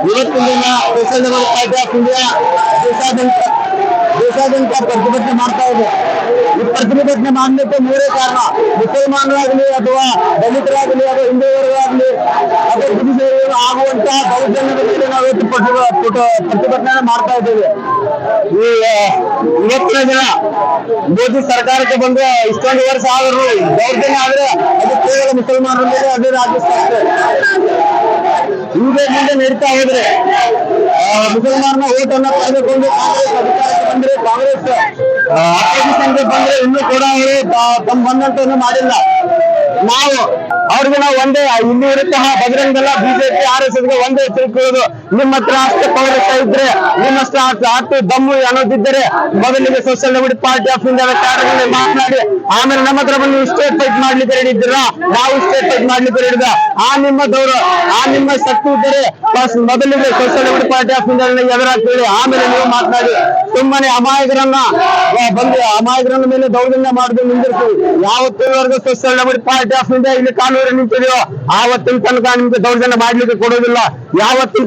ಇವತ್ತಿನ ದಿನ social democratic party of India ದೇಶಾದ್ಯಂತ ಪ್ರತಿಭಟನೆ ಮಾಡ್ತಾ ಇದೆ. ಈ ಪ್ರತಿಭಟನೆ ಮಾಡಲಿಕ್ಕೆ ಮೂರೇ ಕಾರಣ. ಮುಸಲ್ಮಾನರಾಗಲಿ ಅಥವಾ ದಲಿತರಾಗಲಿ ಅಥವಾ ಹಿಂದುಳಿದವರಾಗಲಿ ಅಥವಾ ಗಿರಿಜನರು ಆಗುವಂತಹ ದೌರ್ಜನ್ಯದ ಮೇಲೆ ನಾವು ಪ್ರತಿಭಟನೆ ಮಾಡ್ತಾ ಇದ್ದೇವೆ. ಇವತ್ತಿನ ದಿನ ಮೋದಿ ಸರ್ಕಾರಕ್ಕೆ ಬಂದು ಇಷ್ಟೊಂದು ವರ್ಷ ಆದರೂ ದೌರ್ಜನ್ಯ ಆದ್ರೆ ಅದು ಕೇವಲ ಮುಸಲ್ಮಾನರ ಮೇಲೆ ಅದೇ ರಾಜ್ಯ ಹೀಗೆ ಮುಂದೆ ನಡೀತಾ ಹೋದ್ರೆ ಮುಸಲ್ಮಾನರ ಓಟನ್ನ ಪಡೆದುಕೊಂಡು ಕಾಂಗ್ರೆಸ್ ಅಧಿಕಾರಕ್ಕೆ ಬಂದ್ರೆ, ಕಾಂಗ್ರೆಸ್ ಅಪೋಸಿಷನ್ಗೆ ಬಂದ್ರೆ ಇನ್ನೂ ಕೂಡ ಅವರು ತಮ್ಮ ಬಂದಂತೂ ಮಾಡಿಲ್ಲ. ನಾವು ಅವ್ರಿಗೆ ನಾವು ಒಂದೇ ಇಲ್ಲಿ ಇರುತ್ತಹ ಬಜರಂಗದಳ ಬಿಜೆಪಿ RSSಗೆ ಒಂದೇ ತಿಳ್ಕೊಳ್ಳೋದು, ನಿಮ್ಮ ಹತ್ರ ಅಷ್ಟು ಪೌರತ್ವ ಇದ್ರೆ, ನಿಮ್ಮಷ್ಟು ಅಷ್ಟು ದಮ್ಮು ಅನ್ನೋದಿದ್ದರೆ ಮೊದಲಿಗೆ ಸೋಷಿಯಲ್ ಡೆಮೊಕ್ರಾಟಿಕ್ ಪಾರ್ಟಿ ಆಫ್ ಇಂಡಿಯಾದ ಕಾರ್ಯದಲ್ಲಿ ಮಾತನಾಡಿ ಆಮೇಲೆ ನಮ್ಮ ಹತ್ರ ಬಂದು ಸ್ಟೇಟ್ ಫೈಟ್ ಮಾಡ್ಲಿಕ್ಕೆ ಹೇಳಿದ್ದೀರಾ, ನಾವು ಸ್ಟೇಟ್ ಫೈಟ್ ಮಾಡ್ಲಿಕ್ಕೆ ಹೇಳಿದ ನಿಮ್ಮ ಶಕ್ತಿ ಇದ್ದರೆ ಮೊದಲಿಗೆ social democratic party of India ಎದುರಾಗ್ತೀವಿ, ಆಮೇಲೆ ನೀವು ಮಾತನಾಡಿ. ಸುಮ್ಮನೆ ಅಮಾಯಕರನ್ನ ಮೇಲೆ ದೌರ್ಜನ್ಯ ಮಾಡುದು ನಿಂದಿರ್ತೀವಿ. ಯಾವತ್ತಿನವರೆಗೂ social democratic party of India ಇಲ್ಲಿ ಕಾನೂನು ನಿಂತಿದೆಯೋ ಆವತ್ತಿನ ತನಕ ನಿಮ್ಗೆ ದೌರ್ಜನ್ಯ ಮಾಡ್ಲಿಕ್ಕೆ ಕೊಡೋದಿಲ್ಲ. ಯಾವತ್ತಿನ